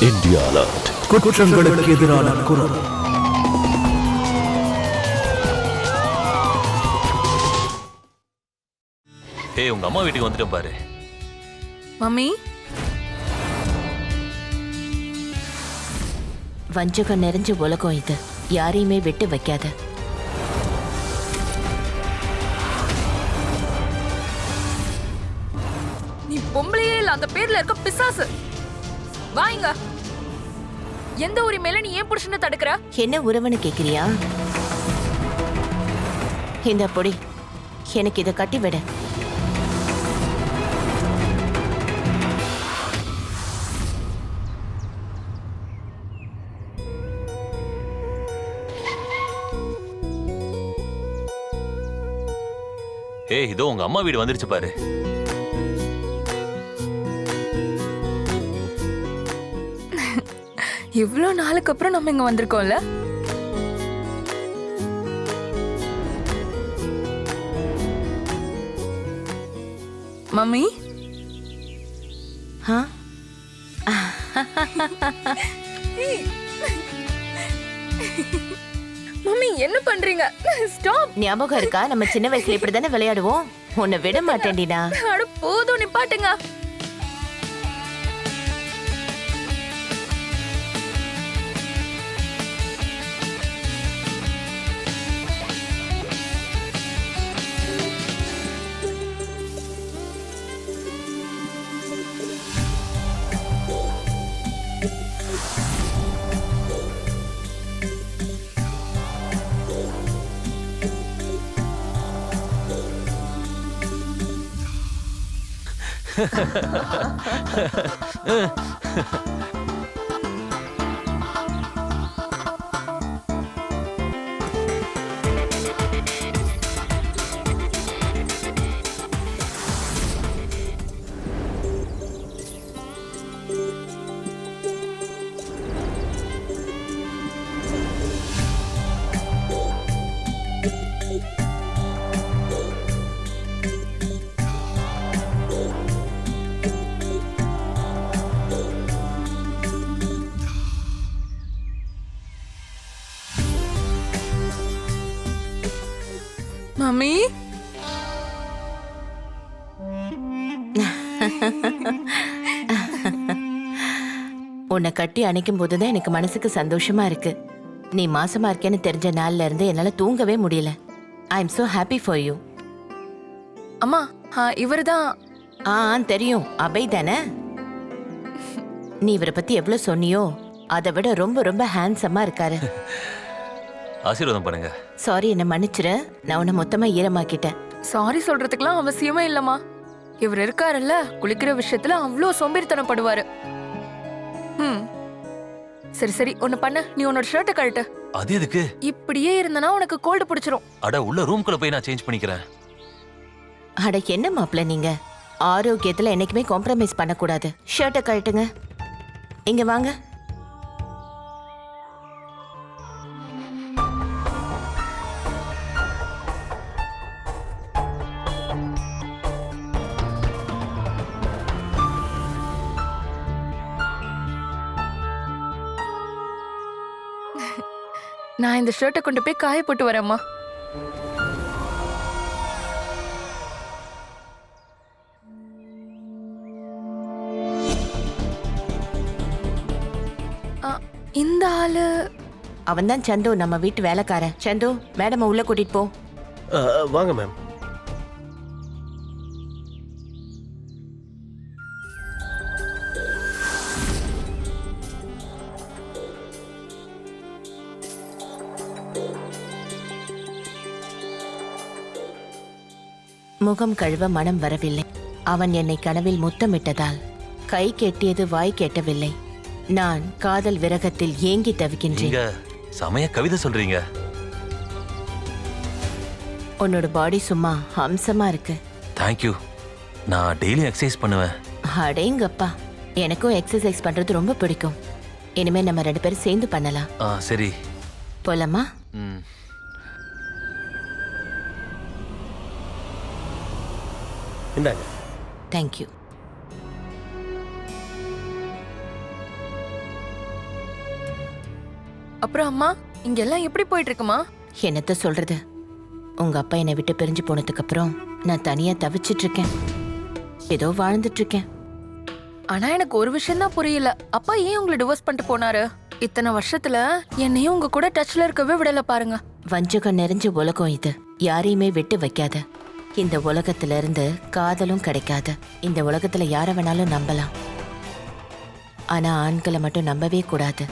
India alert. குற்றங்களுக்கு எதிரான குரல். ஏய், உங்க அம்மா வீட்டுக்கு வந்துட்டேன் பாரு. மம்மி, வஞ்சகம் நிறைஞ்ச உலகம் இது. யாரையுமே விட்டு வைக்காத. நீ பொம்பளையே இல்ல, அந்த பேர்ல இருக்க பிசாசு. வாங்க. எந்த உரிமையில நீ ஏன் புருஷனை தடுக்கிற? என்ன உறவுன்னு கேக்குறியா? இந்த பொடி எனக்கு இதை கட்டி விட. ஏய், இதோ உங்க அம்மா வீடு வந்துருச்சு பாரு. இவ்ளோ நாளுக்கு அப்புறம் நம்ம இங்க வந்திருக்கோம்ல. மம்மி, ஆ? மம்மி என்ன பண்றீங்க? ஸ்டாப். ஞாபகம் இருக்கா? நம்ம சின்ன வயசுல இப்படிதானே விளையாடுவோம். உன்னை விட மாட்டேன்டினா. அட போதும், நிப்பாட்டுங்க. மம்மி, உன்னை கட்டி அணைக்கும் போதுதான் எனக்கு மனசுக்கு சந்தோஷமா இருக்கு. நீ மாசமா இருக்கேன்னு தெரிஞ்ச நாள்ல இருந்து என்னால தூங்கவே முடியல. I am so happy for you. அம்மா, இவர்தான். ஆ தெரியும், அபய் தானே? நீ இவரை பத்தி எவ்வளவு சொன்னியோ அதை விட ரொம்ப ரொம்ப ஹேண்ட்ஸமா இருக்காரு. ஆசீர்வாதம் பண்ணுங்க. சாரி, என்ன மன்னிச்சிரு. நான் உன்னை மொத்தமா ஈரமாக்கிட்டேன். சாரி சொல்றதுக்குலாம் அவசியமே இல்லம்மா. இவர் இருக்காருல்ல, குளிக்கிற விஷயத்துல அவ்வளோ சோம்பேறித்தனப்படுவாரு. சரி சரி, ஒன்னு பண்ண. நீ உன்னோட ஷர்ட்டை கழட்டு. அது எதுக்கு? இப்படியே இருந்தனா உனக்கு கோல்டு பிடிச்சிரும். அட, உள்ள ரூம்குள்ள போய் நான் சேஞ்ச் பண்ணிக்கிறேன். அட என்ன மாப்பிள்ள, நீங்க ஆரோக்கியத்துல என்னைக்குமே காம்ப்ரமைஸ் பண்ணக்கூடாது. ஷர்ட்டை கழட்டுங்க. இங்க வாங்க. நான் இந்த ஷர்ட்டை கொண்டு போய் காய போட்டு வரேம்மா. இந்த ஆளு அவன்தான் சந்து, நம்ம வீட்டு வேலைக்காரன். சந்து, மேடம் உள்ள கூட்டிட்டு போ. வாங்க மேம். முகம் கழுவ மனம் வரவில்லை. அவன் என்னை கனவில் முத்தமிட்டதால் கை கெட்டியது வாய் கேட்டவில்லை. நான் காதல் விரகத்தில் ஏங்கி தவிக்கின்றேன். நீங்க சமய கவிதை சொல்றீங்க. உன்னோட பாடி சும்மா ஹம்சமா இருக்கு. தேங்க்யூ. நான் டெய்லி எக்ஸசைஸ் பண்ணுவேன். அடேங்கப்பா, எனக்கும் எக்ஸசைஸ் பண்றது ரொம்ப பிடிக்கும். இனிமே நம்ம 2 பேரும் சேர்ந்து பண்ணலாம். சரி, போலாமா? இந்தாங்க. தேங்க்யூ. அப்புறம் அம்மா இங்க எல்லாம் எப்படி போயிட்டு இருக்குமா? என்னத்த சொல்றது, உங்க அப்பா என்னை விட்டு பிரிஞ்சு போனதுக்கு அப்புறம் நான் தனியா தவிச்சிட்டு இருக்கேன். ஏதோ வாழ்ந்துட்டு இருக்கேன். ஆனா எனக்கு ஒரு விஷயம் தான் புரியல. அப்பா ஏன் உங்களை டிவோர்ஸ் பண்ணிட்டு போனாரு? இத்தனை வருஷத்துல என்னையும் உங்க கூட டச்ல இருக்கவே விடல பாருங்க. வஞ்சகம் நிறைஞ்ச உலகம் இது. யாரையுமே விட்டு வைக்காத. இந்த உலகத்துல இருந்து காதலும் கிடைக்காது. இந்த உலகத்துல யார வேணாலும் நம்பலாம், ஆனா ஆண்களை மட்டும் நம்பவே கூடாது.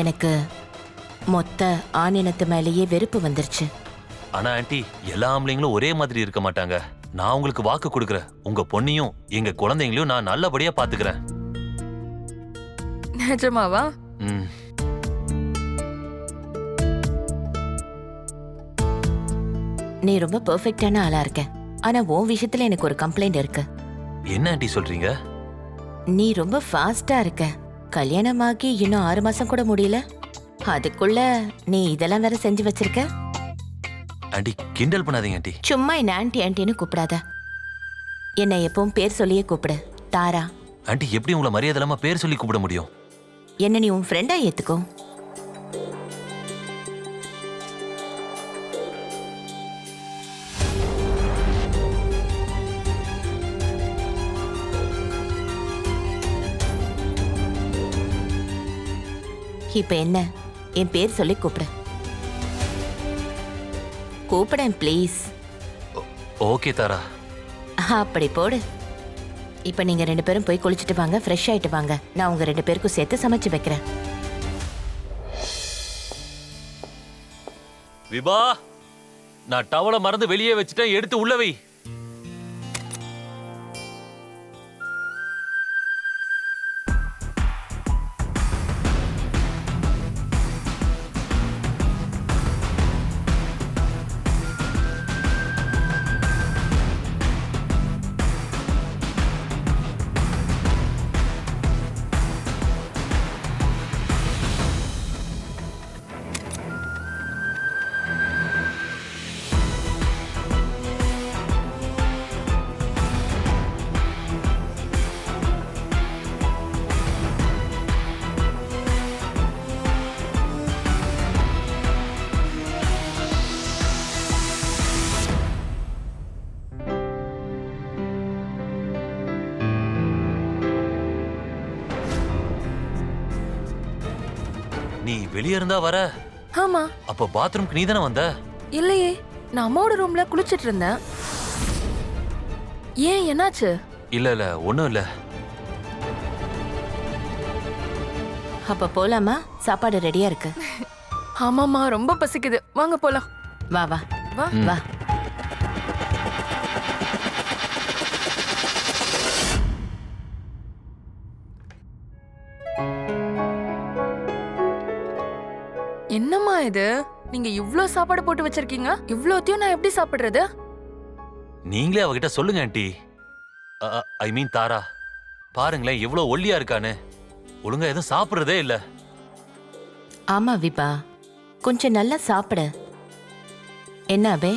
எனக்கு மொத்த ஆணினத்து மேலேயே வெறுப்பு வந்துருச்சு. ஆனா ஆண்டி, எல்லா ஆம்பளைங்களும் ஒரே மாதிரி இருக்க மாட்டாங்க. நான் உங்களுக்கு வாக்கு கொடுக்கறேன், உங்க பொண்ணையும் எங்க குழந்தைங்களையும் நான் நல்லபடியா பாத்துக்கிறேன். நிஜமாவா? ம். நீ ரொம்ப பெர்ஃபெக்டான ஆளா இருக்க. ஆனா உன் விஷயத்துல எனக்கு ஒரு கம்ப்ளைண்ட் இருக்கு. என்ன ஆண்டி சொல்றீங்க? நீ ரொம்ப ஃபாஸ்டா இருக்க. கல்யாணமாகி இன்னும் 6 மாசம் கூட முடியல, அதுக்குள்ள நீ இதெல்லாம் வேற செஞ்சு வச்சிருக்க. ஆண்டி கிண்டல் பண்ணாதீங்க ஆண்டி. சும்மா என்ன ஆன்ட்டி ஆன்ட்டின்னு கூப்பிடாத. என்னை எப்பவும் பேர் சொல்லியே கூப்பிடு, தாரா. ஆண்டி எப்படி உங்களை மரியாதை இல்லாம பேர் சொல்லி கூப்பிட முடியும்? என்ன நீ உன் ஃப்ரெண்டா ஏத்துக்கோ. இப்ப என்ன, என் பேர் சொல்லி கூப்பிடு. கூப்பிடேன் ப்ளீஸ். ஓகே தாரா. அப்படி போடு. இப்ப நீங்க 2 பேரும் போய் குளிச்சுட்டு வாங்க, ஃப்ரெஷ் ஆயிட்டு வாங்க. நான் உங்க 2 பேருக்கும் சேர்த்து சமைச்சு வைக்கிறேன். விபா, நான் டவலை மறந்து வெளியே வச்சுட்டேன், எடுத்து உள்ள வை. நீ வெளியே இருந்தா வர? ஆமா. அப்ப பாத்ரூம்க்கு நீ தானே வந்த? இல்லையே, நான் அம்மாவோட ரூம்ல குளிச்சிட்டு இருந்தேன். ஏன், என்னாச்சு? இல்ல இல்ல, ஒண்ணும் இல்ல. அப்ப போலாமா? சாப்பாடு ரெடியா இருக்கு. ஆமாமா, ரொம்ப பசிக்குது. வாங்க போலாம். வா வா வா. வா. என்னம்மா இது, நீங்க இவ்ளோ சாப்பாடு போட்டு வச்சிருக்கீங்க? இவ்ளோத்தையும் நான் எப்படி சாப்பிடுறது? நீங்களே அவகிட்ட சொல்லுங்க ஆண்டி. ஐ மீன் தாரா, பாருங்களேன் எவ்வளவு ஒல்லியா இருக்கானு. ஒழுங்கா எதுவும் சாப்பிடுறதே இல்ல. ஆமா விபா, கொஞ்சம் நல்லா சாப்பிடு. என்ன அபே?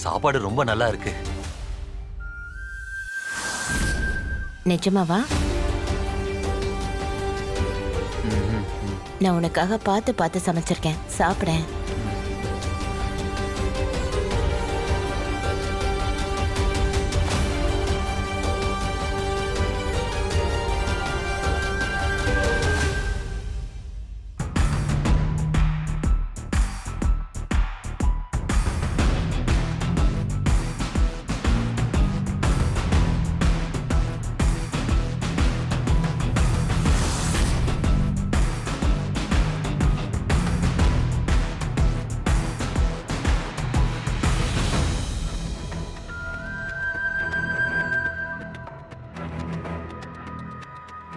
சாப்பாடு ரொம்ப நல்லா இருக்கு. நிஜமாவா? நான் உனக்காக பார்த்து பார்த்து சமைச்சிருக்கேன், சாப்பிடேன்.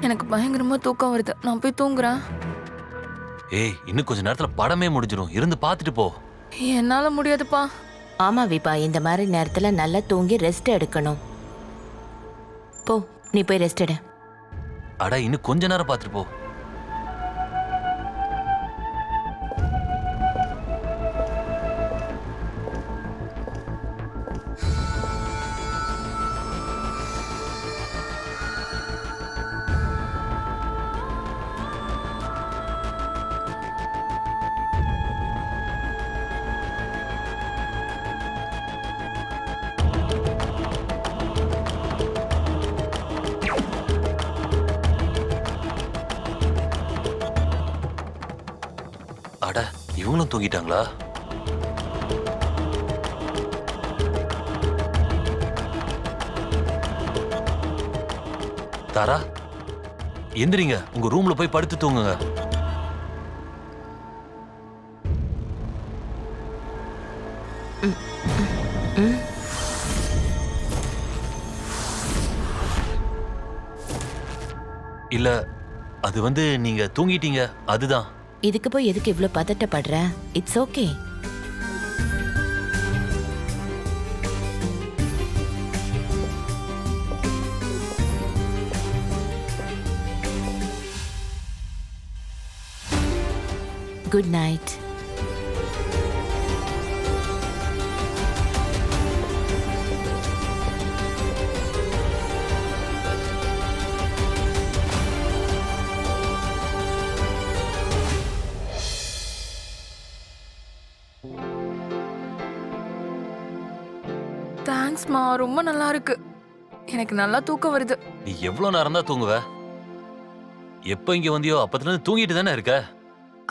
எனக்கு பயங்கரமா தூக்கம் வருது, நான் போய் தூங்குறேன். ஏய், இன்னும் கொஞ்ச நேரத்துல படமே முடிஞ்சிடும், இருந்து பார்த்துட்டு போ. என்னால முடியாதுப்பா. ஆமா விபா, இந்த மாதிரி நேரத்துல நல்லா தூங்கி ரெஸ்ட் எடுக்கணும். போ, நீ போய் ரெஸ்ட் எடு. அட, இன்னும் கொஞ்ச நேரம் பார்த்துட்டு போ. இவங்களும் தூங்கிட்டாங்களா? தாரா, எந்திரிங்க, உங்க ரூம்ல போய் படுத்து தூங்குங்க. இல்ல, அது வந்து நீங்க தூங்கிட்டீங்க, அதுதான். இதுக்கு போய் எதுக்கு இவ்ளோ பதட்டப்படுற? It's okay. Good night. தேங்க்ஸ்மா, ரொம்ப நல்லா இருக்கு. எனக்கு நல்லா தூக்கம் வருது. நீ எவ்வளவு நேரம் தான் தூங்குவ? எப்ப இங்க வந்தியோ அப்பத்துல இருந்து தூங்கிட்டு தானே இருக்க.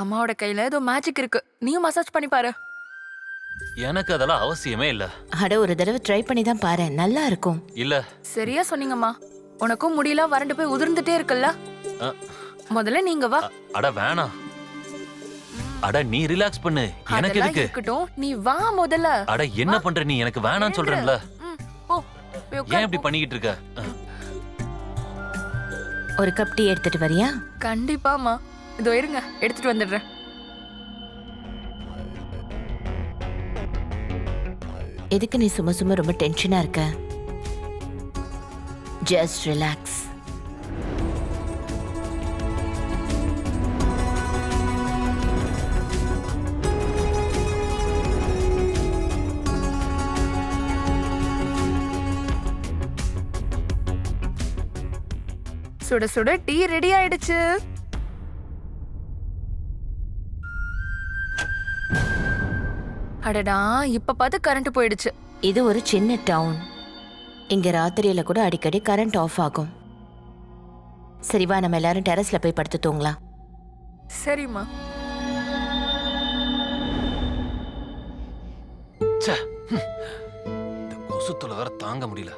அம்மாவோட கையில ஏதோ மேஜிக் இருக்கு. நீயும் மசாஜ் பண்ணி பாரு. எனக்கு அதெல்லாம் அவசியமே இல்ல. அட, ஒரு தடவை ட்ரை பண்ணி தான் பாரு, நல்லா இருக்கும். இல்ல. சரியா சொன்னீங்கம்மா. உனக்கும் முடியல வறண்டு போய் உதிர்ந்துட்டே இருக்குல்ல. அ, முதல்ல நீங்க வா. அட வேணாம். அட நீ ரிலாக்ஸ் பண்ணு, எனக்கு அதெல்லாம் எதுக்கு? இருக்கட்டும், நீ வா முதல்ல. அட என்ன பண்ற நீ? எனக்கு வேணாம்னு சொல்றேன்ல. ம், போ. போய் உட்காரு, ஏன் இப்படி போ. பண்ணிக்கிட்டு இருக்க? ஒரு கப் டீ எடுத்துட்டு வரியா? கண்டிப்பாமா. இதோ இருங்க, எடுத்துட்டு வந்துடுறேன். எதுக்கு நீ சும்மா சும்மா ரொம்ப டென்ஷனா இருக்க? Just relax. சுட சுட டீ ரெடி ஆயிடுச்சு. அடடா, இப்ப பார்த்து கரண்ட் போயிடுச்சு. இது ஒரு சின்ன டவுன். இங்க ராத்திரியில கூட அடிக்கடி கரண்ட் ஆஃப் ஆகும். சரி வா, நம்ம எல்லாரும் டெரஸ்ல போய் படுத்து தூங்கலாம். சரிம்மா. ச்சே, இந்த கொசுத்துல வேற தாங்க முடியல.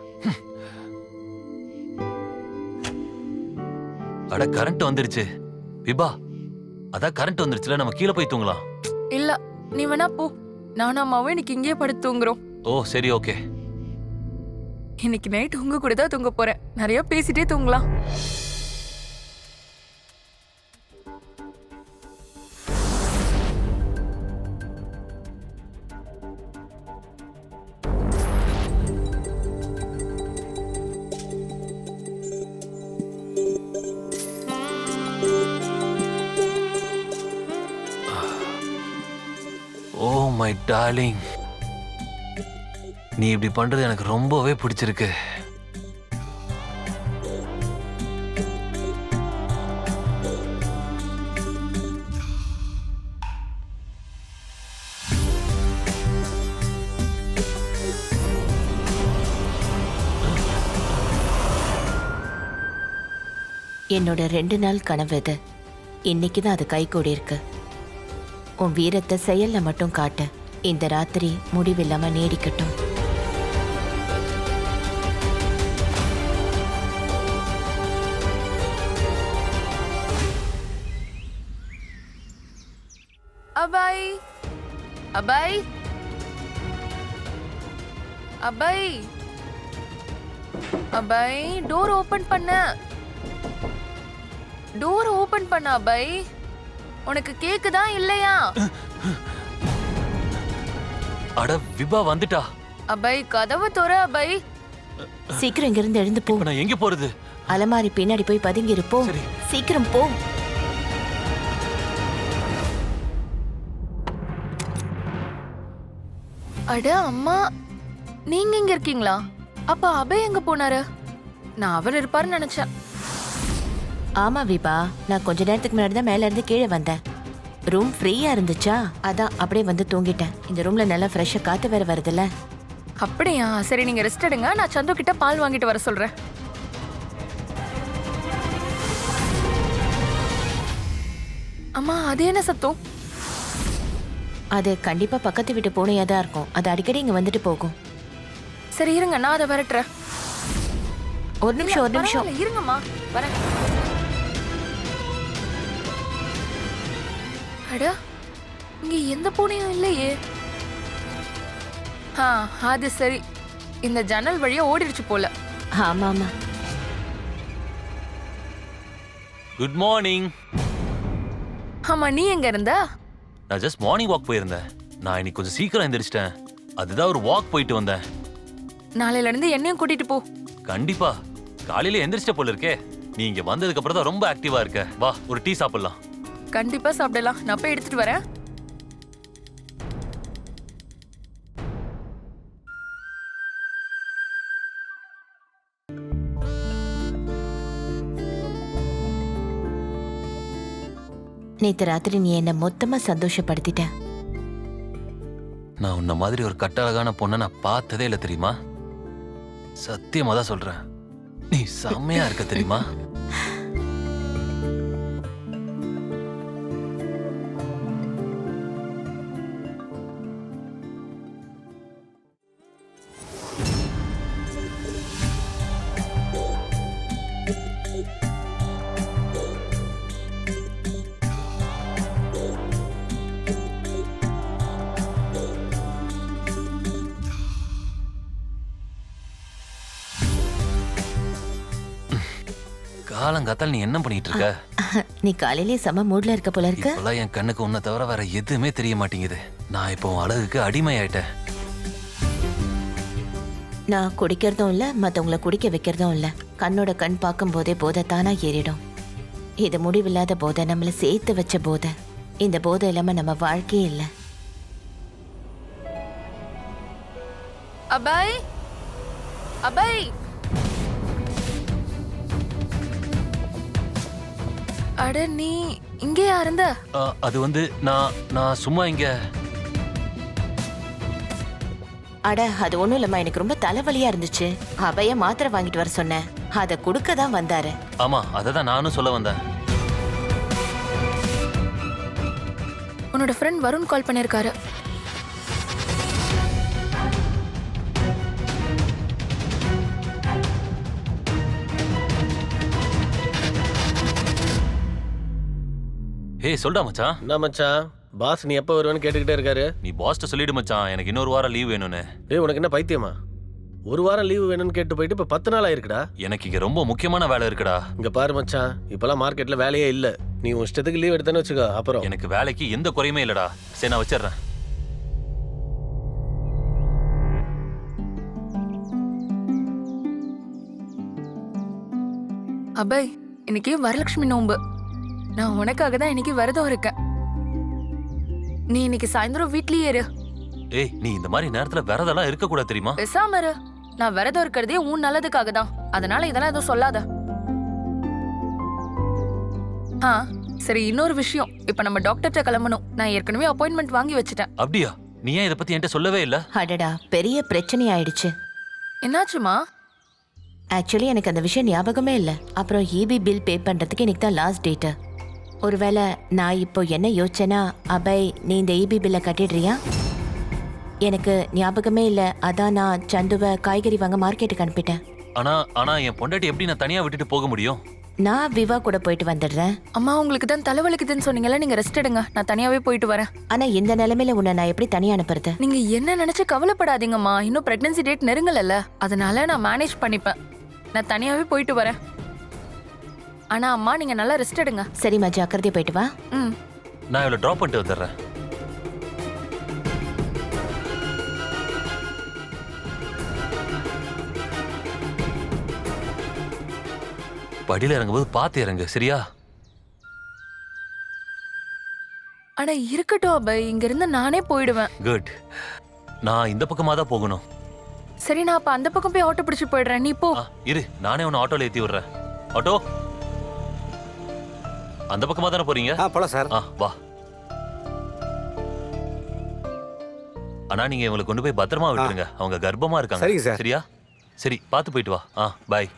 அட கரண்ட் வந்துருச்சு. விபா, அதான் கரண்ட் வந்துருச்சுல, நம்ம கீழே போய் தூங்கலாம். இல்ல, நீ வேணா போ. நானும் அம்மாவும் இன்னைக்கு இங்கேயே படுத்து தூங்குறோம். ஓ சரி, ஓகே. இன்னைக்கு நைட் உங்க கூட தான் தூங்க போறேன். நிறைய பேசிட்டே தூங்கலாம். ஓ மை டார்லிங், நீ இப்படி பண்றது எனக்கு ரொம்பவே பிடிச்சிருக்கு. என்னோட 2 நாள் கனவு இது. இன்னைக்கு தான் அது கைகூடி இருக்கு. உன் வீரத்தை செயல்ல மட்டும் காட்டு. இந்த ராத்திரி முடிவில்லாம நீடிக்கட்டும். அபாய், அபாய், அபாய், அபாய், டோர் ஓபன் பண்ண. டோர் ஓபன் பண்ண அபாய். உனக்கு கேக்குதா இல்லையா? அட விபா வந்துட்டா. அபாய், கதவை தொற அபாய். சீக்கிரம் இங்கிருந்து எழுந்து போ. இப்ப நான் எங்க போறது? அலமாரி பின்னாடி போய் பதுங்கி இருப்போ. சரி. சீக்கிரம் போ. அட அம்மா, நீங்க இங்க இருக்கீங்களா? அப்ப அபய் எங்க போனாரு? நான் அவர் இருப்பாருன்னு நினைச்சேன். ஆமா விபா, நான் கொஞ்ச நேரத்துக்கு முன்னாடி தான் மேல இருந்து கீழே வந்தேன். ரூம் ஃப்ரீயா இருந்துச்சா, அதான் அப்படியே வந்து தூங்கிட்டேன். இந்த ரூம்ல நல்லா ஃப்ரெஷ்ஷா காத்து வேற வருதுல்ல. அப்படியா? சரி, நீங்க ரெஸ்ட் எடுங்க. நான் சந்து கிட்ட பால் வாங்கிட்டு வர சொல்றேன். அம்மா, அது என்ன சத்தம்? அது கண்டிப்பா பக்கத்து வீட்டு பூனையா தான் இருக்கும். அது அடிக்கடி இங்க வந்துட்டு போகும். சரி இருங்க, நான் அதை விரட்டுறேன். ஒரு நிமிஷம் பரவாயில்ல, இருங்கம்மா, வரேன். அட, இங்க எந்த பூனையும் இல்லையே. அது சரி, இந்த ஜன்னல் வழியா ஓடிடுச்சு போல. ஆமா ஆமா. Good morning. ஆமா, நீ எங்க இருந்த? நான் ஜஸ்ட் மார்னிங் வாக் போயிருந்தேன். நான் இன்னைக்கு கொஞ்சம் சீக்கிரம் எந்திரிச்சிட்டேன். அதுதான் ஒரு வாக் போயிட்டு வந்தேன். நாளையில இருந்து என்னையும் கூட்டிட்டு போ. கண்டிப்பா. காலையில எந்திரிச்சிட்ட போல இருக்கே. நீ இங்க வந்ததுக்கு அப்புறம் தான் ரொம்ப ஆக்டிவா இருக்க. வா, ஒரு டீ சாப்பிடலாம். கண்டிப்பா சாப்பிடலாம். நான் போய் எடுத்துட்டு வரேன். நேத்து ராத்திரி நீ என்ன மொத்தமா சந்தோஷப்படுத்திட்ட. நான் உன்ன மாதிரி ஒரு கட்டழகான பொண்ணை நான் பார்த்ததே இல்லை தெரியுமா? சத்தியமா தான் சொல்றேன். நீ செம்மையா இருக்க தெரியுமா? காலங்காத்தால் நீ என்ன பண்ணிட்டு இருக்க? நீ காலையிலேயே செம மூட்ல இருக்க போல இருக்கு. இப்பெல்லாம் என் கண்ணுக்கு உன்னை தவிர வேற எதுவுமே தெரிய மாட்டேங்குது. நான் இப்போ உன் அழகுக்கு அடிமையாயிட்டேன். நான் குடிக்கிறதும் இல்ல, மத்தவங்களை குடிக்க வைக்கிறதும் இல்ல. கண்ணோட கண் பார்க்கும் போதே போதை தானா ஏறிடும். இது முடிவில்லாத போதை, நம்மள சேர்த்து வச்ச போதை. இந்த போதை இல்லாம நம்ம வாழ்க்கையே இல்ல. அபாய், அபாய். அட, நீ இங்கேயா இருந்த? அது வந்து நான் சும்மா இங்க. அட, அது ஒண்ணும் இல்லம்மா, எனக்கு ரொம்ப தலைவலியா இருந்துச்சு. அபய மாத்திரை வாங்கிட்டு வர சொன்னேன். அதை கொடுக்க தான் வந்தாரு. ஆமா, அததான் நானும் சொல்ல வந்தேன். உன்னோட ஃப்ரெண்ட் வருண் கால் பண்ணிருக்காரு. ஏய், சொல்டா மச்சான். என்ன மச்சான், பாஸ் நீ எப்போ வருவேன்னு கேட்டுக்கிட்டே இருக்காரு. நீ பாஸ்ட்ட சொல்லிடு மச்சான், எனக்கு இன்னொரு வாரம் லீவ் வேணும்னு. டேய், உனக்கு என்ன பைத்தியமா? ஒரு வாரம் லீவு வேணும்னு கேட்டு போயிட்டு இப்போ 10 நாள் ஆயிருக்குடா. எனக்கு இங்க ரொம்ப முக்கியமான வேலை இருக்குடா. இங்க பாரு மச்சான், இப்பெல்லாம் மார்க்கெட்ல வேலையே இல்ல. நீ உன் இஷ்டத்துக்கு லீவ் எடுத்தேன்னு வச்சுக்கோ, அப்புறம் எனக்கு வேலைக்கு எந்த குறையுமே இல்லடா. சரி, நான் வச்சிடுறேன். அபாய், இன்னைக்கு வரலட்சுமி நோன்பு. நான் உனக்காக தான் இன்னைக்கு விரதம் இருக்கேன். நீ இன்னைக்கு சாயந்தரம் வீட்லயே இரு. ஏய், நீ இந்த மாதிரி நேரத்துல விரதெல்லாம் இருக்க கூடாது தெரியுமா? பேசாம இரு. நான் விரதம் இருக்கிறதே உன் நல்லதுக்காக தான். அதனால இதெல்லாம் எதுவும் சொல்லாத. சரி, இன்னொரு விஷயம். இப்ப நம்ம டாக்டர்கிட்ட கிளம்பணும். நான் ஏற்கனவே அப்பாயின்மெண்ட் வாங்கி வச்சுட்டேன். அப்படியா? நீ ஏன் இதை பத்தி என்கிட்ட சொல்லவே இல்ல? அடடா, பெரிய பிரச்சனை ஆயிடுச்சு. என்னாச்சுமா? ஆக்சுவலி எனக்கு அந்த விஷயம் ஞாபகமே இல்ல. அப்புறம் இபி பில் பே பண்றதுக்கு இன்னைக்கு தான் லாஸ்ட் டேட். ஒருவேளை நான் இப்போ என்ன யோசிச்சேன்னா, அபய் நீ இந்த இபி பில்லை கட்டிடுறியா? எனக்கு ஞாபகமே இல்ல. அதான் நான் சந்துவை காய்கறி வாங்க மார்க்கெட்டுக்கு அனுப்பிட்டேன். ஆனா என் பொண்டாட்டி எப்படி நான் தனியா விட்டுட்டு போக முடியும்? நான் விவா கூட போயிட்டு வந்துடுறேன். அம்மா, உங்களுக்கு தான் தலைவலிக்குதுன்னு சொன்னீங்கல்ல, நீங்க ரெஸ்ட் எடுங்க. நான் தனியாவே போயிட்டு வரேன். ஆனா இந்த நிலைமையில உன்னை நான் எப்படி தனியா அனுப்புறது? நீங்க என்ன நினைச்சு கவலைப்படாதீங்கம்மா. இன்னும் பிரெக்னன்சி டேட் நெருங்கல. அதனால நான் மேனேஜ் பண்ணிப்பேன். நான் தனியாவே போயிட்டு வரேன். ஆனா அம்மா, நீங்க நல்லா ரெஸ்ட் எடுங்க. சரிம்மா, ஜாக்கிரதையா போயிட்டு வா. நான் இவளை டிராப் பண்ணிட்டு வந்துடுறேன். படியில இறங்கும்போது பார்த்து இறங்கு, சரியா? ஆனா இருக்கட்டும் அபய், இங்க இருந்து நானே போயிடுவேன். குட். நான் இந்த பக்கமா தான் போகணும். சரி, நான் அப்ப அந்த பக்கம் போய் ஆட்டோ பிடிச்சு போயிடுறேன். நீ போ. இரு, நானே உன்னை ஆட்டோல ஏத்தி விடுறேன். ஆட்டோ, அந்த பக்கமா தானே போறீங்க? போலாம் சார். வா. ஆனா நீங்க இவங்களை கொண்டு போய் பத்திரமா விட்டுருங்க. அவங்க கர்ப்பமா இருக்காங்க. சரிங்க சார். சரியா? சரி, பார்த்து போயிட்டு வா. பாய்.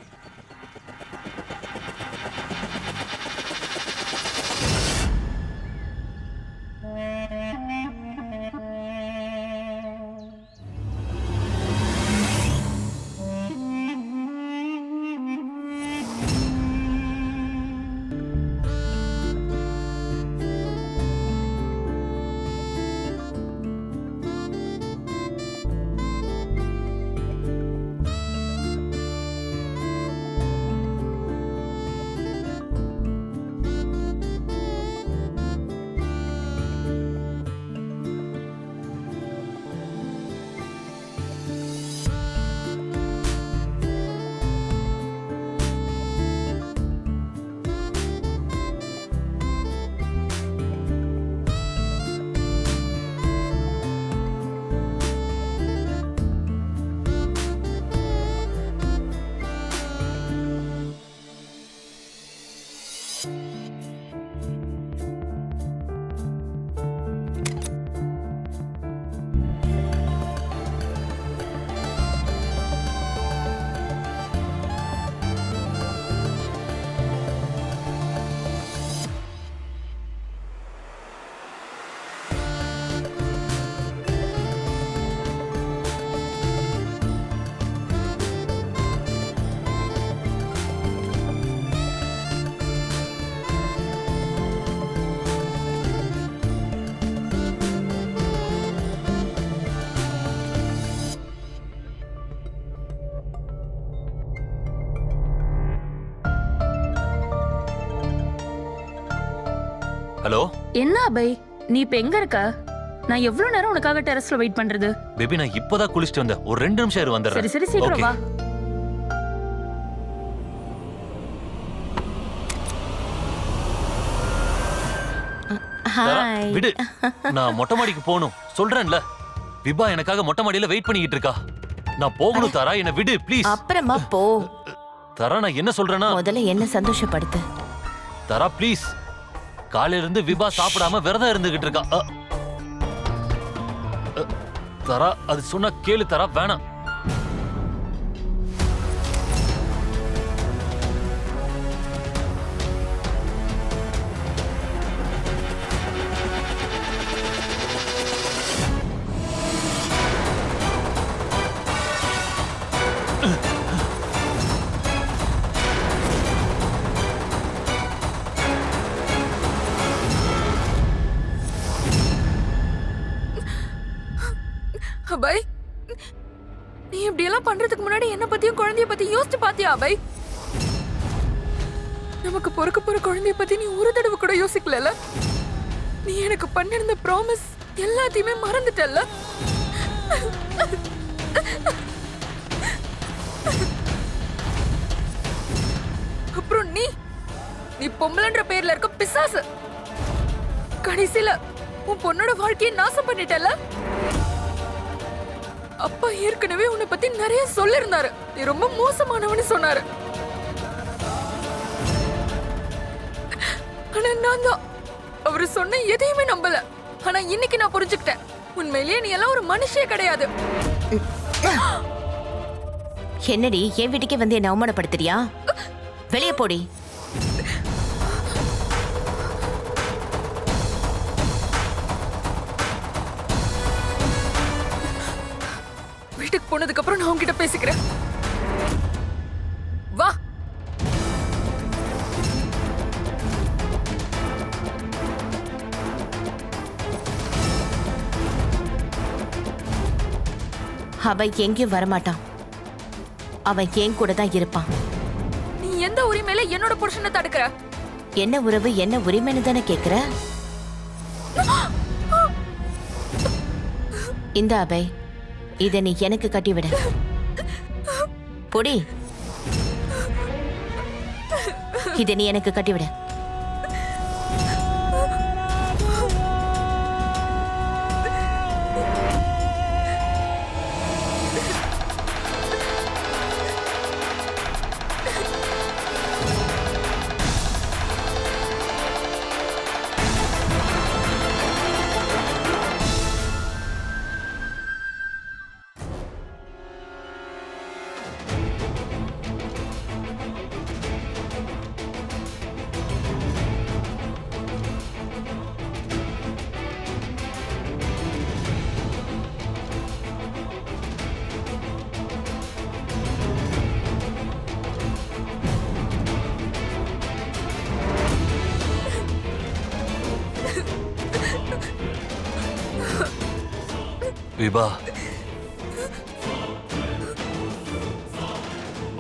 ஹலோ என்ன அபய், நீ இப்ப எங்க இருக்க? நான் எவ்வளவு நேரம் உனக்காக டெரஸ்ல வெயிட் பண்றது? பேபி, நான் இப்பதான் குளிச்சுட்டு வந்தேன். ஒரு 2 நிமிஷம் இரு, வந்துடுறேன். சரி சரி, சீக்கிரம் Okay. வா. தாரா, ஹாய். விடு. நான் மொட்டை மாடிக்கு போகணும். சொல்றேன்ல, விபா எனக்காக மொட்டை மாடியில வெயிட் பண்ணிக்கிட்டு இருக்கா. நான் போகணும் தாரா, என்ன விடு ப்ளீஸ். அப்புறமா போ. தாரா, நான் என்ன சொல்றேன்னா, முதல்ல என்ன சந்தோஷப்படுத்து. தாரா ப்ளீஸ். காலையில இருந்து விபா சாப்பிடாம விரதம் இருந்துகிட்டு இருக்கா. தாரா, அது சொன்னா கேளு தாரா, வேணாம். அபய், நீ இப்படி எல்லாம் பண்றதுக்கு முன்னாடி என்ன பத்தியும் குழந்தைய பத்தி யோசிச்சு பாத்தியா அபய்? நமக்கு பொறுக்க போற குழந்தைய பத்தி நீ ஒரு தடவை கூட யோசிக்கல. நீ எனக்கு பண்ணிருந்த ப்ராமிஸ் எல்லாத்தையுமே மறந்துட்டல்ல. அப்புறம் நீ பொம்பளைன்ற பேர்ல இருக்க பிசாசு. கடைசியில உன் பொண்ணோட வாழ்க்கையை நாசம் பண்ணிட்டல்ல. அப்பா ஏற்கனவே உன்னை பத்தி நிறைய சொல்லிருந்தாரு. நீ ரொம்ப மோசமானவன்னு சொன்னாரு. ஆனா நான் தான் அவரு சொன்ன எதையுமே நம்பல. ஆனா இன்னைக்கு நான் புரிஞ்சுக்கிட்டேன், உண்மையிலேயே நீ எல்லாம் ஒரு மனுஷே கிடையாது. என்னடி என் வீட்டுக்கே வந்து என்ன அவமானப்படுத்துறியா? வெளியே போடி. வீட்டுக்கு போனதுக்கு அப்புறம் நான் உன்கிட்ட பேசிக்கிறேன். வா. அவன் எங்கேயும் வரமாட்டான். அவன் என் கூட தான் இருப்பான். நீ எந்த உரிமையில என்னோட புருஷனை தடுக்கிற? என்ன உறவு, என்ன உரிமைன்னு தானே கேக்குற? இந்த அபய், இத நீ எனக்கு கட்டிவிட. பொடி, இத நீ எனக்கு கட்டிவிட. விபா,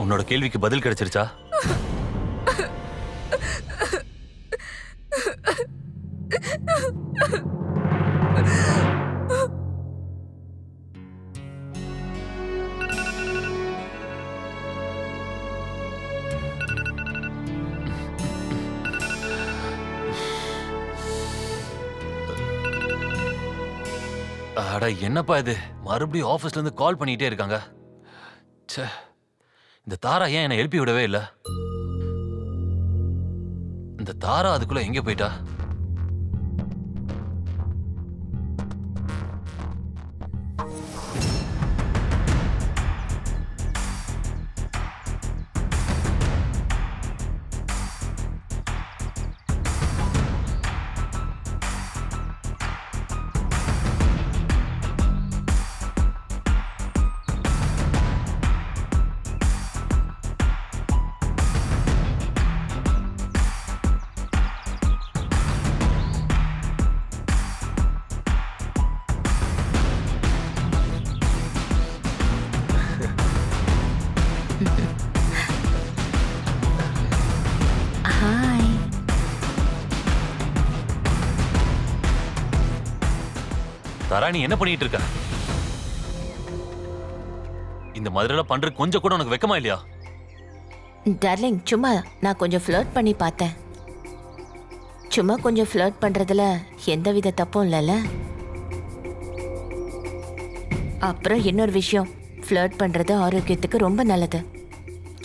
உன்னோட கேள்விக்கு பதில் கிடைச்சிருச்சா? அட, என்னப்பா இது, மறுபடியும் ஆபீஸ்ல இருந்து கால் பண்ணிட்டே இருக்காங்க. ச்சே, இந்த தாரா ஏன் என்னை எழுப்பி விடவே இல்ல? இந்த தாரா அதுக்குள்ள எங்க போயிட்டா? ஹாய். தாரா நீ என்ன பண்ணிட்டு இருக்க? இந்த மாதிரிலாம் பண்ற கொஞ்சம் கூட உனக்கு வெக்கமா இல்லையா? டார்லிங், சும்மா நான் கொஞ்சம் ஃப்ளர்ட் பண்ணி பார்த்தேன். சும்மா கொஞ்சம் ஃப்ளர்ட் பண்றதுல எந்தவித தப்பும் இல்லைல்ல. அப்புறம் இன்னொரு விஷயம், ஃப்ளர்ட் பண்றது ஆரோக்கியத்துக்கு ரொம்ப நல்லது.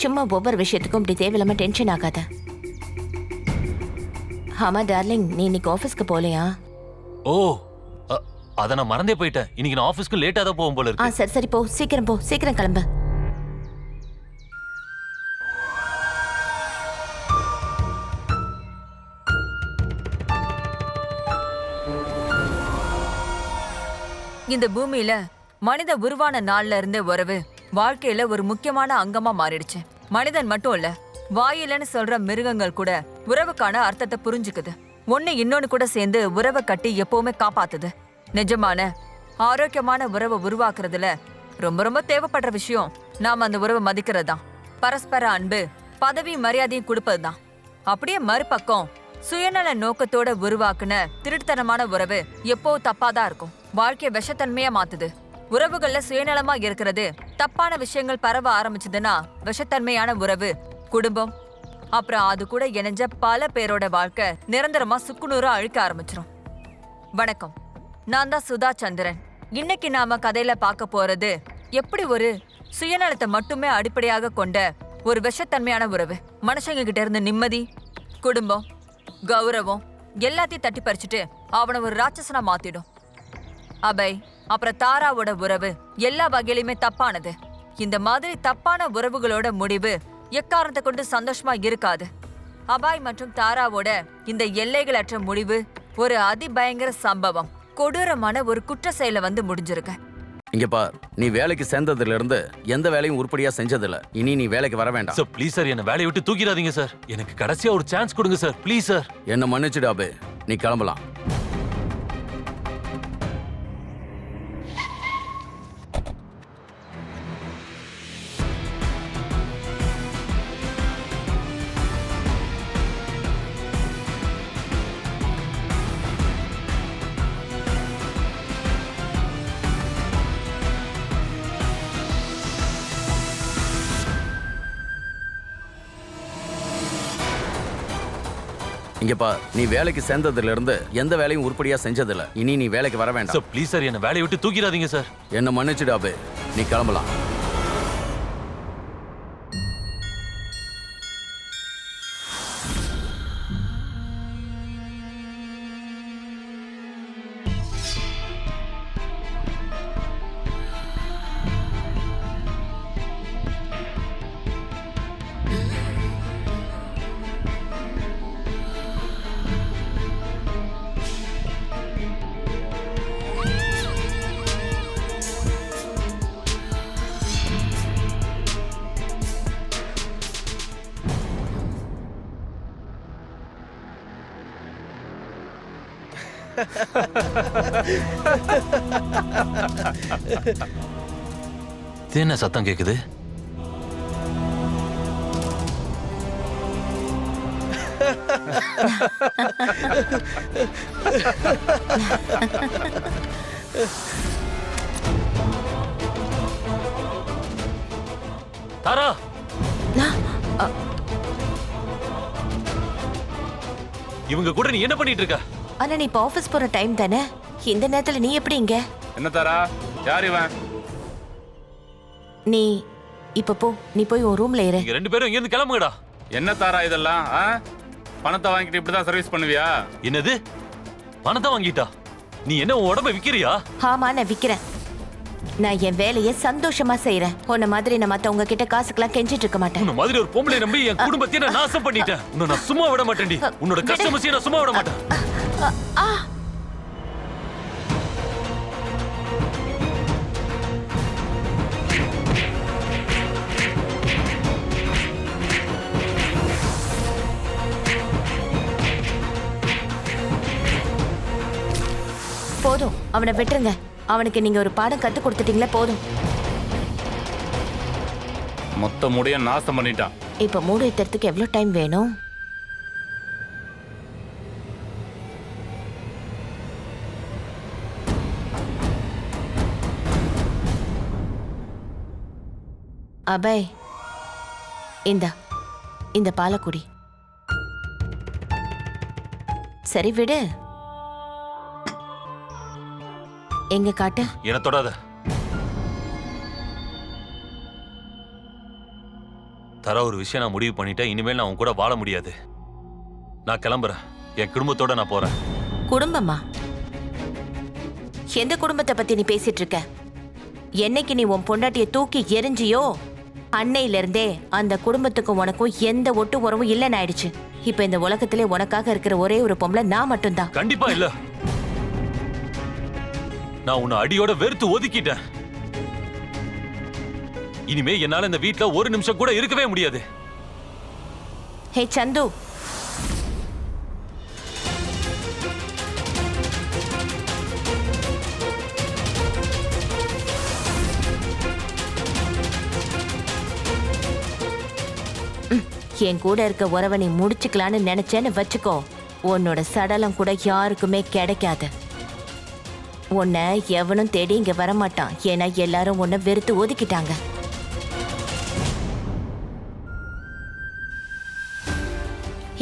சும்மா ஒவ்வொரு விஷயத்துக்கும் இப்படி தேவையில்லாம டென்ஷன் ஆகாத. ஆமா டார்லிங், நீ இன்னைக்கு ஆஃபீஸ்க்கு போலையா? ஓ, அத நான் மறந்தே போயிட்டேன். இன்னைக்கு நான் ஆபீஸ்க்கு லேட்டா தான் போகும் போல இருக்கு. சரி சரி, போ சீக்கிரம், போ சீக்கிரம் கிளம்பு. இந்த பூமியில மனித உருவான நாள்ல இருந்தே உறவு வாழ்க்கையில ஒரு முக்கியமான அங்கமா மாறிடுச்சு. மனிதன் மட்டும் இல்ல, வாயிலன்னு சொல்ற மிருகங்கள் கூட உறவுக்கான அர்த்தத்தை புரிஞ்சுக்குது. ஒண்ணு இன்னொன்னு கூட சேர்ந்து உறவை கட்டி எப்பவுமே காப்பாத்துது. நிஜமான ஆரோக்கியமான உறவை உருவாக்குறதுல ரொம்ப ரொம்ப தேவைப்படுற விஷயம் நாம அந்த உறவை மதிக்கிறது தான். பரஸ்பர அன்பு, பதவி, மரியாதையும் கொடுப்பதுதான். அப்படியே மறுபக்கம் சுயநல நோக்கத்தோட உருவாக்குன திருட்டுத்தனமான உறவு எப்போ தப்பாதான் இருக்கும். வாழ்க்கைய விஷத்தன்மையா மாத்துது. உறவுகள்ல சுயநலமா இருக்கிறது, தப்பான விஷயங்கள் பரவ ஆரம்பிச்சதுன்னா விஷத்தன்மையான உறவு, குடும்பம், அப்புறம் அது கூட இணைஞ்ச பல பேரோட வாழ்க்கை நிரந்தரமா சுக்குநூறா அழிக்க ஆரம்பிச்சிரும். வணக்கம், நான் தான் சுதா சந்திரன். இன்னைக்கு நாம கதையில பார்க்க போறது எப்படி ஒரு சுயநலத்தை மட்டுமே அடிப்படையாக கொண்ட ஒரு விஷத்தன்மையான உறவு மனுஷங்க கிட்ட இருந்து நிம்மதி, குடும்பம், கௌரவம் எல்லாத்தையும் தட்டி பறிச்சுட்டு அவனை ஒரு ராட்சசனா மாத்திடும். அபய் அப்புறம் தாராவோட உறவு எல்லா வகையிலுமே தப்பானது. இந்த மாதிரி தப்பான உறவுகளோட முடிவு எக்காரணத்தை கொண்டு சந்தோஷமா இருக்காது. அபாய் மற்றும் தாராவோட இந்த எல்லைகளற்ற முடிவு ஒரு அதிபயங்கர சம்பவம், கொடூரமான ஒரு குற்ற செயல வந்து முடிஞ்சிருக்கு. இங்க பார், நீ வேலைக்கு சேர்ந்ததுல இருந்து எந்த வேலையும் உருப்படியா செஞ்சதில்ல. இனி நீ வேலைக்கு வர வேண்டாம் சார். ப்ளீஸ் சார், என்ன வேலையை விட்டு தூக்கிடாதீங்க சார். எனக்கு கடைசியா ஒரு சான்ஸ் கொடுங்க சார், ப்ளீஸ் சார். என்ன மன்னிச்சுடு அபே, நீ கிளம்பலாம். இங்க பார், நீ வேலைக்கு சேர்ந்ததுல இருந்து எந்த வேலையும் உருப்படியா செஞ்சதில்ல. இனி நீ வேலைக்கு வர வேண்டாம் சார். ப்ளீஸ் சார், என்ன வேலையை விட்டு தூக்கிடாதீங்க சார். என்ன மன்னிச்சுடு அபே, நீ கிளம்பலாம். இது என்ன சத்தம் கேக்குது? தாரா, இவங்க கூட நீ என்ன பண்ணிட்டு இருக்க? ஆனா நீ இப்ப ஆபீஸ் போற டைம் தானே, இந்த நேரத்துல நீ எப்படி இங்க? என்ன தாரா, யார் இவன்? நீ இப்ப போ, நீ போய் உன் ரூம்ல இரு. நீங்க ரெண்டு பேரும் இங்க இருந்து கிளம்புங்கடா. என்ன தாரா இதெல்லாம்? பணத்தை வாங்கிட்டு இப்படிதான் சர்வீஸ் பண்ணுவியா? என்னது பணத்தை வாங்கிட்டா? நீ என்ன உன் உடம்ப விக்கிறியா? ஆமா, நான் விக்கிறேன். நான் என் வேலையை சந்தோஷமா செய்யறேன். உன்ன மாதிரி நான் மத்தவங்க கிட்ட காசுக்கெல்லாம் கெஞ்சிட்டு இருக்க மாட்டேன். உன்ன மாதிரி ஒரு பொம்பளை நம்பி என் குடும்பத்தை நான் நாசம் பண்ணிட்டேன். உன்னை நான் சும்மா விட மாட்டேன்டி. உன்னோட கஸ்டமர்ஸை நான் சும்மா விட மாட்டேன். போதும், அவனை விட்டுருங்க. அவனுக்கு நீங்க ஒரு பாடம் கத்து கொடுத்துட்டீங்களே, போதும். மொத்த முடிய நாசம் பண்ணிட்டான். இப்ப மூடு ஏத்துறதுக்கு எவ்வளவு டைம் வேணும்? அபய், இந்த பாலக்குடி. சரி விடு. எங்க காட்டு. என்ன தொடாத. தர ஒரு விஷயம் நான் முடிவு பண்ணிட்டேன். இனிமேல் நான் உன் கூட வாழ முடியாது. நான் கிளம்புறேன். என் குடும்பத்தோட நான் போறேன். குடும்பமா? எந்த குடும்பத்தை பத்தி நீ பேசிட்டு இருக்க? என்னைக்கு நீ உன் பொண்டாட்டிய தூக்கி எரிஞ்சியோ அன்னையில இருந்தே அந்த குடும்பத்துக்கும் உனக்கும் எந்த ஒட்டு உறவும் இல்லைன்னு ஆயிடுச்சு. இப்ப இந்த உலகத்திலே உனக்காக இருக்கிற ஒரே ஒரு பொம்பளை நான் மட்டும்தான். கண்டிப்பா இல்ல. நான் உன்னை அடியோட வெறுத்து ஒதுக்கிட்டேன். இனிமே என்னால இந்த வீட்ல ஒரு நிமிஷம் கூட இருக்கவே முடியாது. ஹே சந்து, என் கூட இருக்க உறவை நீ முடிச்சுக்கலான்னு நினைச்சேன்னு வச்சுக்கோ, உன்னோட சடலம் கூட யாருக்குமே கிடைக்காது. உன்னை எவனும் தேடி இங்க வரமாட்டான். ஏன்னா எல்லாரும் உன்னை வெறுத்து ஒதுக்கிட்டாங்க.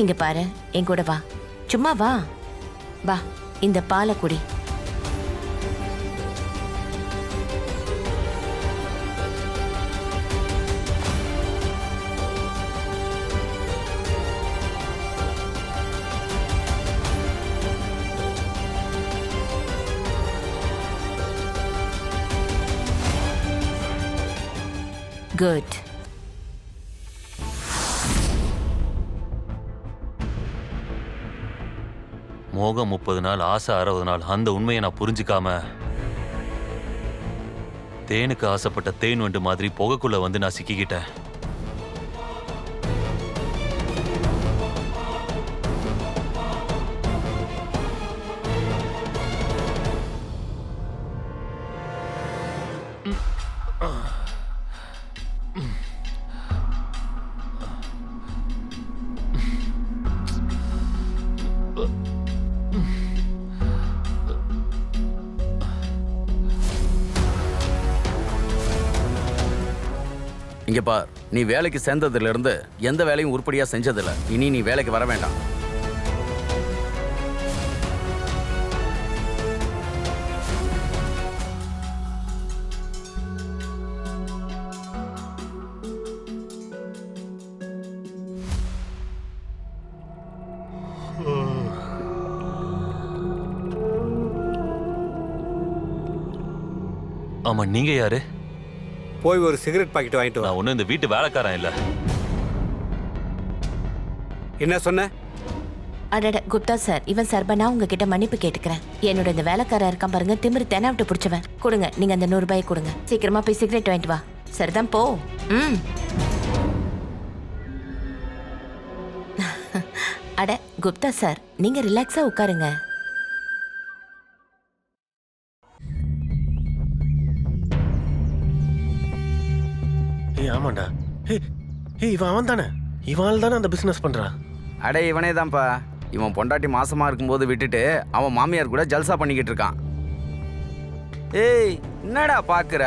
இங்க பாரு, என் கூட வா. சும்மா வா. வா, இந்த பாலை குடி. குட். மோகம் 30 நாள், ஆசை 60 நாள். அந்த உண்மையை நான் புரிஞ்சுக்காம தேனுக்கு ஆசைப்பட்ட தேன் வண்டு மாதிரி புகைக்குள்ள வந்து நான் சிக்கிக்கிட்டேன். இங்க பார், நீ வேலைக்கு சேர்ந்ததுல இருந்து எந்த வேலையும் உருப்படியா செஞ்சதில்ல. இனி நீ வேலைக்கு வர வேண்டாம். ஆமா, நீங்க யாரு? போய் ஒரு சிகரெட் பாக்கெட் வாங்கிட்டு வா. நான் ஒன்னும் இந்த வீட்டு வேலைக்காரன் இல்ல. என்ன சொன்ன? அடட குப்தா சார், இவன் சர்பனா உங்ககிட்ட மன்னிப்பு கேட்டுக்கிறேன். என்னோட இந்த வேலைக்காரன் இருக்கான் பாருங்க, திமிரு தெனாவிட்டு பிடிச்சவன். கொடுங்க, நீங்க அந்த 100 ரூபாய் கொடுங்க. சீக்கிரமா போய் சிகரெட் வாங்கிட்டு வா. சரிதான், போ. அட குப்தா சார், நீங்க ரிலாக்ஸா உட்காருங்க. ஆமாண்டா. இவன் அவன் தானே? இவன் தானே அந்த பிசினஸ் பண்றான். அடே இவனே தான்ப்பா. இவன் பொண்டாட்டி மாசமா இருக்கும்போது விட்டுட்டு அவன் மாமியார் கூட ஜல்சா பண்ணிக்கிட்டு இருக்கான். ஏய், என்னடா பாக்குற?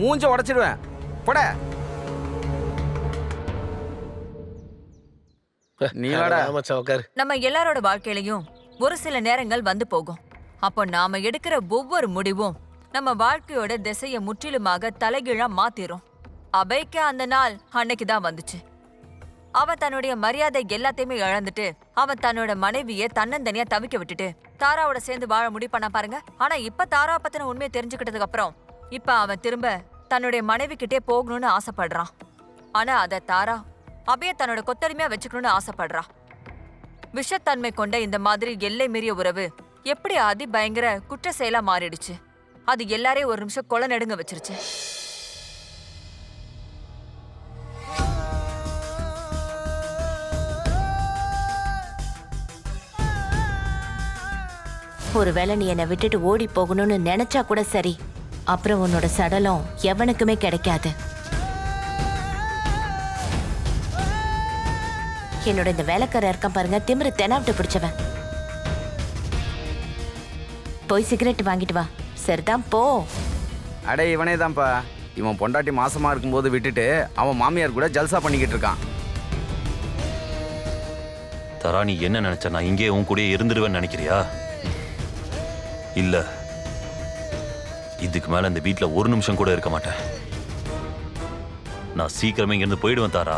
மூஞ்ச உடைச்சிடுவேன். போட. நீ வாடா. நம்ம எல்லாரோட வாழ்க்கையிலையும் ஒரு சில நேரங்கள் வந்து போகும். அப்போ நாம எடுக்கிற ஒவ்வொரு முடிவும் நம்ம வாழ்க்கையோட திசையை முற்றிலுமாக தலைகீழா மாத்திரும். அபய்க்கு அந்த நாள் அன்னைக்கு தான் வந்துச்சு. அவன் தன்னுடைய மரியாதை எல்லாத்தையுமே இழந்துட்டு அவன் தன்னோட மனைவியை தன்னந்தனியா தவிக்க விட்டுட்டு தாராவோட சேர்ந்து வாழ முடிவு பண்ண பாருங்க. ஆனா இப்ப தாரா பத்தின உண்மையை தெரிஞ்சுக்கிட்டதுக்கு அப்புறம் இப்ப அவன் திரும்ப தன்னுடைய மனைவி கிட்டே போகணும்னு ஆசைப்படுறான். ஆனா அத தாரா அபய தன்னோட கொத்தடிமையா வச்சுக்கணும்னு ஆசைப்படுறான். விஷத்தன்மை கொண்ட இந்த மாதிரி எல்லை மீறிய உறவு எப்படி அதி பயங்கர குற்ற செயலா மாறிடுச்சு. அது எல்லாரையும் ஒரு நிமிஷம் கொலை நடுங்க வச்சிருச்சு. ஒருவேளை நீ என்னை விட்டுட்டு ஓடி போகணும்னு நினைச்சா கூட சரி, அப்புறம் உன்னோட சடலம் எவனுக்குமே கிடைக்காது. என்னோட இந்த வேலைக்காரர் இருக்கான் பாருங்க, திமிரு தெனாவிட்டு பிடிச்சவன். போய் சிகரெட் வாங்கிட்டு வா. சரிதான், போ. அடே இவனே தான்ப்பா. இவன் பொண்டாட்டி மாசமா இருக்கும்போது விட்டுட்டு அவன் மாமியார் கூட ஜல்சா பண்ணிக்கிட்டு இருக்கான். தாரா, நீ என்ன நினைச்ச? நான் இங்கே உன் கூடயே இருந்துடுவேன்னு நினைக்கிறியா? இல்ல, இதுக்கு மேல இந்த வீட்ல ஒரு நிமிஷம் கூட இருக்க மாட்டேன். நான் சீக்கிரமே இங்கிருந்து போயிடுவேன் தாரா.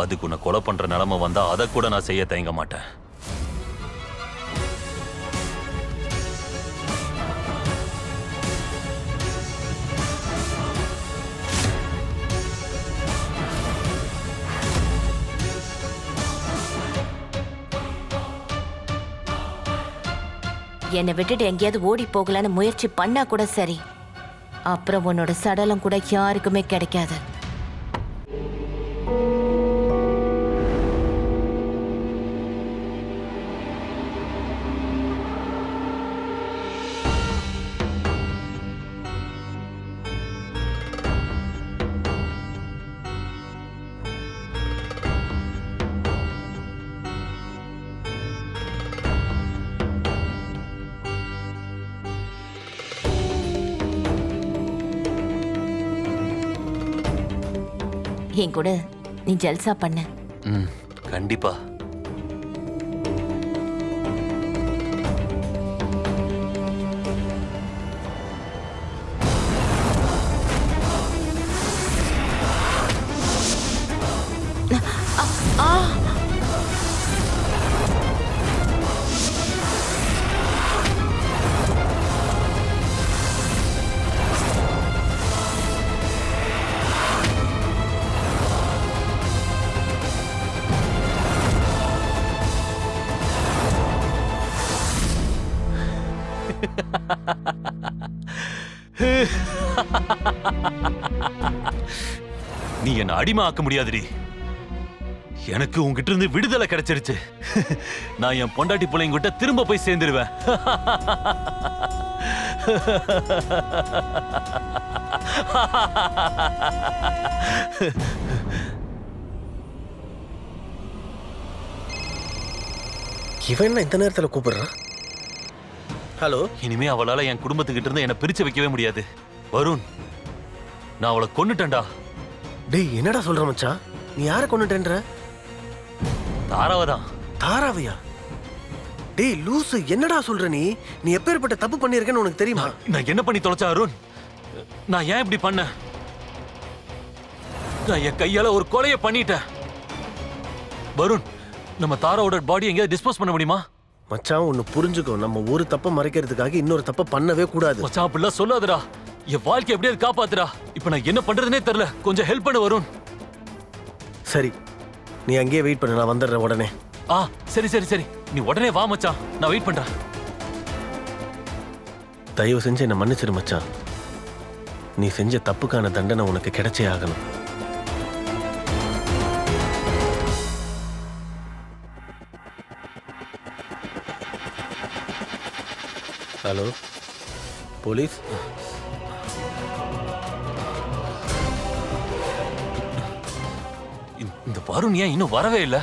அதுக்கு உன்னை கொலை பண்ற நிலைமை வந்தா அதை கூட நான் செய்ய தயங்க மாட்டேன். என்னை விட்டுட்டு எங்கேயாவது ஓடி போகலான்னு முயற்சி பண்ணா கூட சரி, அப்புறம் உன்னோட சடலம் கூட யாருக்குமே கிடைக்காது. என் கூட நீ ஜல்சா பண்ண. கண்டிப்பா. நீ என்ன அடிமை ஆக்க முடியாதுடி. எனக்கு உங்ககிட்ட இருந்து விடுதலை கிடைச்சிருச்சு. நான் என் பொண்டாட்டி பிள்ளைங்கிட்ட திரும்ப போய் சேர்ந்துருவேன். இவன் என்ன இந்த நேரத்துல கூப்பிடுறான்? ஹலோ. இனிமே அவளால என் குடும்பத்துக்கிட்ட இருந்து என்ன பிரிச்சு வைக்கவே முடியாது. வருண், நான் அவளை கொன்னுட்டேன்டா. டேய், என்னடா சொல்ற மச்சான்? நீ யாரை கொன்னுட்டேன்ற? தாராவதான். தாராவையா? டேய் லூசு, என்னடா சொல்ற நீ? நீ எப்பேற்பட்ட தப்பு பண்ணிருக்கேன்னு உனக்கு தெரியுமா? நான் என்ன பண்ணி தொலைச்சா அருண்? நான் ஏன் இப்படி பண்ண? நான் என் கையால ஒரு கொலையை பண்ணிட்டேன். வருண், நம்ம தாராவோட பாடி எங்கேயாவது டிஸ்போஸ் பண்ண முடியுமா? மச்சான், ஒன்னு புரிஞ்சுக்கோ. நம்ம ஒரு தப்பை மறைக்கிறதுக்காக இன்னொரு தப்பை பண்ணவே கூடாது. மச்சான், அப்படிலாம் சொல்லாதடா. என் வாழ்க்கை எப்படியாவது காப்பாத்துடா. இப்ப நான் என்ன பண்றதுனே தெரியல. கொஞ்சம் ஹெல்ப் பண்ண வருண். சரி, நீ அங்கேயே வெயிட் பண்ணு, நான் வந்துடுறேன் உடனே. சரி சரி சரி, நீ உடனே வா மச்சான், நான் வெயிட் பண்றேன். தயவு செஞ்சு என்ன மன்னிச்சிரு மச்சான். நீ செஞ்ச தப்புக்கான தண்டனை உனக்கு கிடைச்சே ஆகணும். Hello police. இந்த வருண் ஏன் இன்னும் வரவே இல்லை?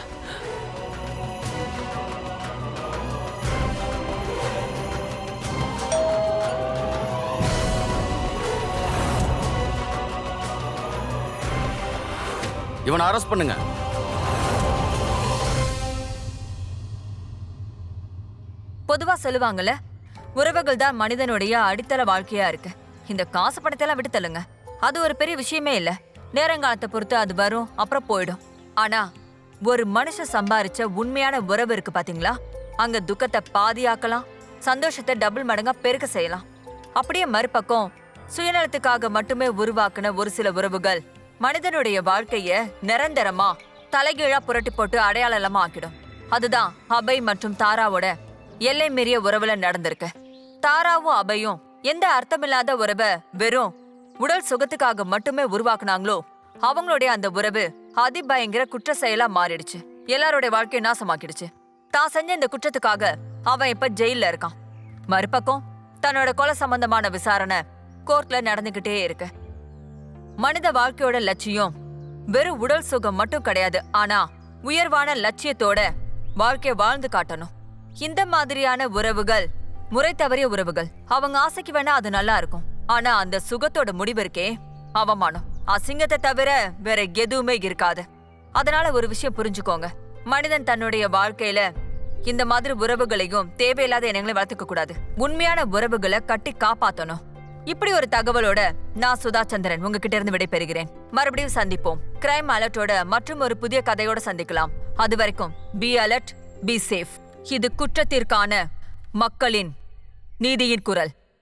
இவனை அரெஸ்ட் பண்ணுங்க. பொதுவா சொல்லுவாங்கல்ல, உறவுகள் தான் மனிதனுடைய அடித்தள வாழ்க்கையா இருக்கு. இந்த காசு பணத்தெல்லாம் விட்டு தள்ளுங்க, அது ஒரு பெரிய விஷயமே இல்ல. நேரங்காலத்தை பொறுத்து அது வரும், அப்புறம் போயிடும். ஆனா ஒரு மனுஷன் சம்பாரிச்ச உண்மையான உறவு இருக்கு பாத்தீங்களா, அங்க துக்கத்தை பாதியாக்கலாம், சந்தோஷத்தை டபுள் மடங்கா பெருக்க செய்யலாம். அப்படியே மறுபக்கம் சுயநலத்துக்காக மட்டுமே உருவாக்குன ஒரு சில உறவுகள் மனிதனுடைய வாழ்க்கைய நிரந்தரமா தலைகீழா புரட்டி போட்டு அடையாளமா ஆக்கிடும். அதுதான் அபய் மற்றும் தாராவோட எல்லை மீறிய உறவுல நடந்திருக்கு. தாராவும் அபயும் எந்த அர்த்தமில்லாத உறவை வெறும் உடல் சுகத்துக்காக மட்டுமே உருவாக்குனாங்களோ, அவங்களுடைய அந்த உறவு அதிபயங்கர குற்ற செயலா மாறிடுச்சு. எல்லாருடைய வாழ்க்கையை நாசமாக்கிடுச்சு. தான் செஞ்ச இந்த குற்றத்துக்காக அவன் இப்ப ஜெயில இருக்கான். மறுபக்கம் தன்னோட கொலை சம்பந்தமான விசாரணை கோர்ட்ல நடந்துகிட்டே இருக்கு. மனித வாழ்க்கையோட லட்சியம் வெறும் உடல் சுகம் மட்டும் கிடையாது, ஆனா உயர்வான லட்சியத்தோட வாழ்க்கைய வாழ்ந்து காட்டணும். இந்த மாதிரியான உறவுகள் முறை தவறிய உறவுகள். அவங்க ஆசைக்கு வேணா அது நல்லா இருக்கும், ஆனா அந்த சுகத்தோட முடிவு இருக்கே அவமானம். அசிங்கத்தை தவிர வேற எதுவுமே இருக்காது. அதனால ஒரு விஷயம் புரிஞ்சுக்கோங்க, மனிதன் தன்னுடைய வாழ்க்கையில இந்த மாதிரி உறவுகளையும் தேவையில்லாத எண்ணங்களை வளர்த்துக்க கூடாது. உண்மையான உறவுகளை கட்டி காப்பாத்தணும். இப்படி ஒரு தகவலோட நான் சுதா சந்திரன் உங்ககிட்ட இருந்து விடைபெறுகிறேன். மறுபடியும் சந்திப்போம். கிரைம் அலர்ட்டோட மற்றும் ஒரு புதிய கதையோட சந்திக்கலாம். அது வரைக்கும் பி அலர்ட், பி சேஃப். இது குற்றத்திற்கான மக்களின் நீதியின் குரல்.